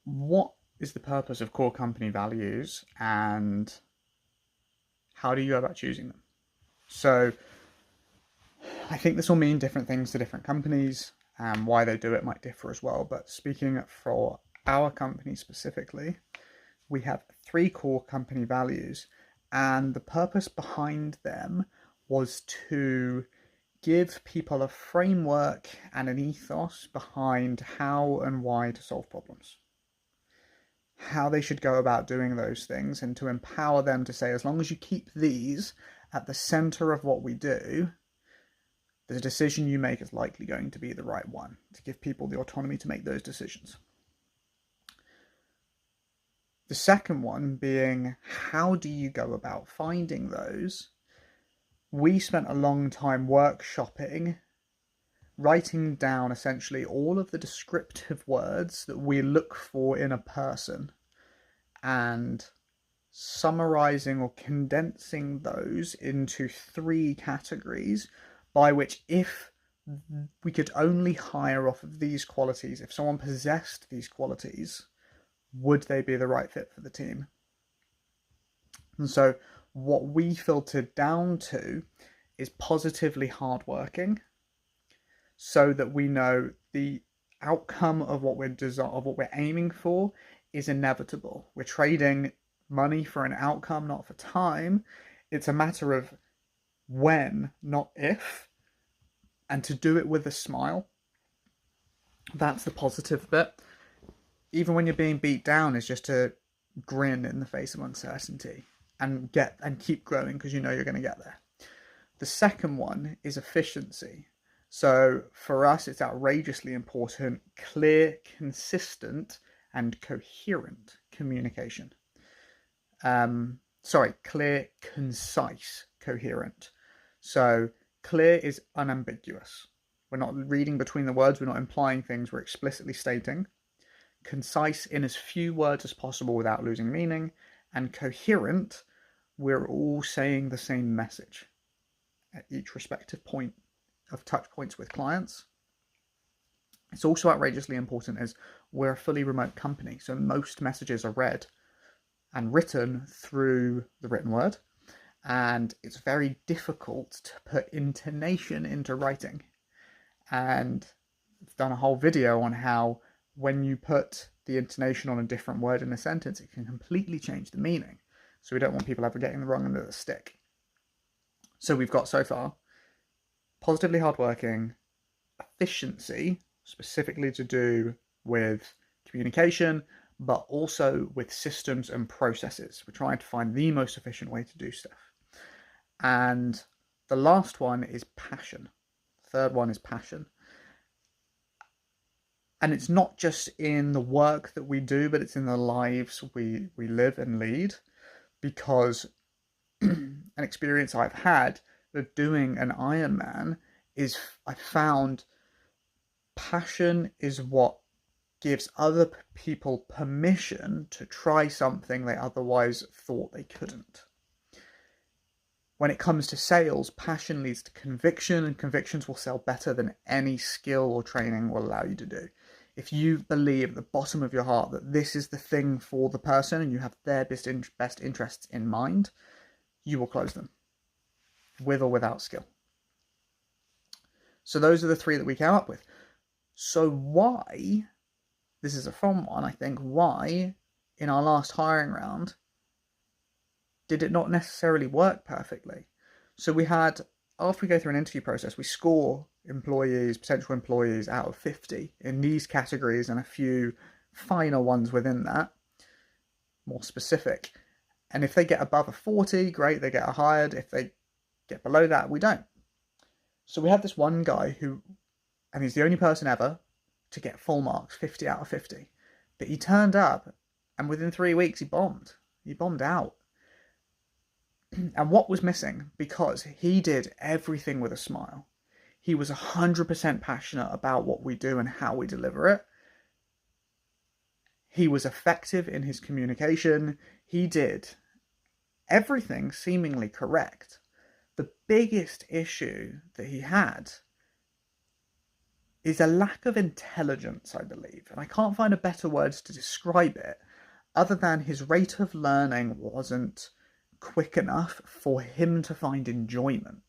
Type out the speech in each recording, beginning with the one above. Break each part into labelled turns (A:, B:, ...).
A: what is the purpose of core company values and how do you go about choosing them? So I think this will mean different things to different companies, and why they do it might differ as well. But speaking for our company specifically, we have three core company values, and the purpose behind them was to give people a framework and an ethos behind how and why to solve problems, how they should go about doing those things, and to empower them to say, as long as you keep these at the center of what we do, the decision you make is likely going to be the right one, to give people the autonomy to make those decisions. The second one being, how do you go about finding those? We spent a long time workshopping, writing down essentially all of the descriptive words that we look for in a person and summarizing or condensing those into three categories, by which, if we could only hire off of these qualities, if someone possessed these qualities, would they be the right fit for the team? And so what we filtered down to is positively hardworking, so that we know the outcome of what we're aiming for is inevitable. We're trading money for an outcome, not for time. It's a matter of when, not if, and to do it with a smile. That's the positive bit. Even when you're being beat down, is just to grin in the face of uncertainty and keep growing, because you know you're going to get there. The second one is efficiency. So for us, it's outrageously important, clear, consistent, and coherent communication. Clear, concise, coherent. So clear is unambiguous. We're not reading between the words, we're not implying things, we're explicitly stating. Concise, in as few words as possible without losing meaning. And coherent, we're all saying the same message at each respective point of touch points with clients. It's also outrageously important as we're a fully remote company, so most messages are read and written through the written word, and it's very difficult to put intonation into writing. And I've done a whole video on how when you put the intonation on a different word in a sentence, it can completely change the meaning. So we don't want people ever getting the wrong end of the stick. So we've got so far positively hardworking, efficiency, specifically to do with communication, but also with systems and processes. We're trying to find the most efficient way to do stuff. And the last one is passion. The third one is passion. And it's not just in the work that we do, but it's in the lives we live and lead. Because an experience I've had of doing an Ironman is, I found passion is what gives other people permission to try something they otherwise thought they couldn't. When it comes to sales, passion leads to conviction, and convictions will sell better than any skill or training will allow you to do. If you believe at the bottom of your heart that this is the thing for the person and you have their best interests in mind, you will close them, with or without skill. So those are the three that we came up with. So why, this is a fun one, I think, why in our last hiring round did it not necessarily work perfectly? So we had, after we go through an interview process, we score potential employees out of 50 in these categories and a few finer ones within that, more specific. And if they get above a 40, great, they get hired. If they get below that, we don't. So we had this one guy who, and he's the only person ever to get full marks, 50 out of 50. But he turned up, and within 3 weeks, he bombed. He bombed out. And what was missing? Because he did everything with a smile. He was 100% passionate about what we do and how we deliver it. He was effective in his communication. He did everything seemingly correct. The biggest issue that he had is a lack of intelligence, I believe. And I can't find a better words to describe it other than his rate of learning wasn't quick enough for him to find enjoyment.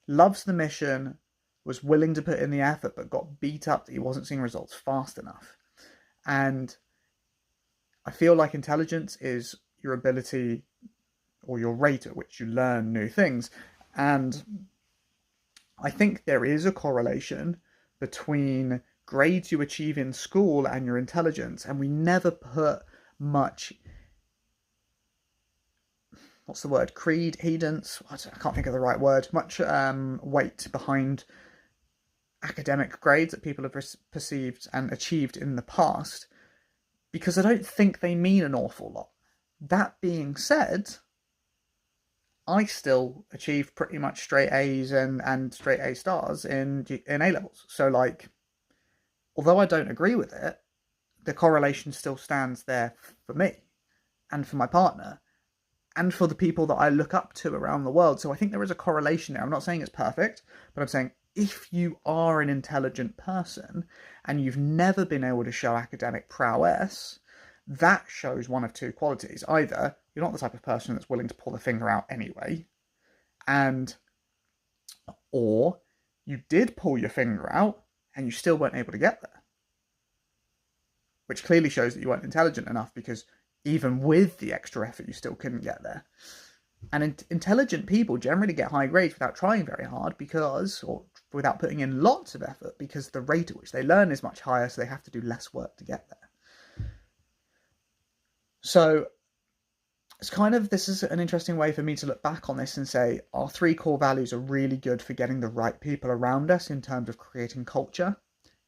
A: Loves the mission, was willing to put in the effort, but got beat up that he wasn't seeing results fast enough. And I feel like intelligence is your ability or your rate at which you learn new things. And I think there is a correlation between grades you achieve in school and your intelligence, and we never put much, what's the word, credence, I can't think of the right word, much weight behind academic grades that people have perceived and achieved in the past, because I don't think they mean an awful lot. That being said, I still achieved pretty much straight A's and straight A stars in A-levels. So, like, although I don't agree with it, the correlation still stands there for me and for my partner and for the people that I look up to around the world. So I think there is a correlation there. I'm not saying it's perfect, but I'm saying if you are an intelligent person and you've never been able to show academic prowess, that shows one of two qualities. Either you're not the type of person that's willing to pull the finger out anyway, or you did pull your finger out and you still weren't able to get there. Which clearly shows that you weren't intelligent enough, because even with the extra effort, you still couldn't get there. And intelligent people generally get high grades without trying very hard, or without putting in lots of effort, because the rate at which they learn is much higher, so they have to do less work to get there. So this is an interesting way for me to look back on this and say our 3 core values are really good for getting the right people around us in terms of creating culture,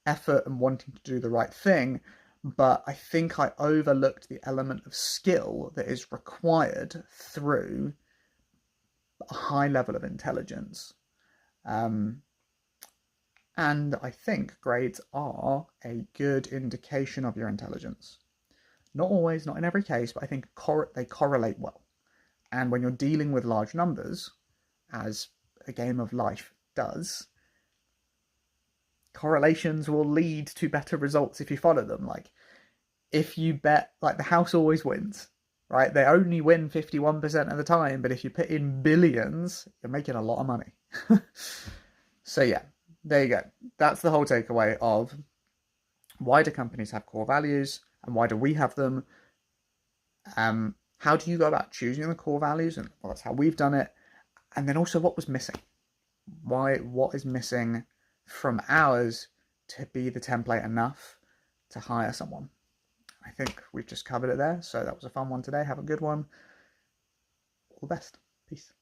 A: effort, and wanting to do the right thing. But I think I overlooked the element of skill that is required through a high level of intelligence. And I think grades are a good indication of your intelligence. Not always, not in every case, but I think they correlate well. And when you're dealing with large numbers, as a game of life does, correlations will lead to better results if you follow them. Like, if you bet, like, the house always wins, right? They only win 51% of the time, but if you put in billions, you're making a lot of money. So yeah, there you go. That's the whole takeaway of why do companies have core values and why do we have them? How do you go about choosing the core values? And well, that's how we've done it. And then also, what was missing? What is missing from ours to be the template enough to hire someone? I think we've just covered it there. So that was a fun one today. Have a good one. All the best. Peace.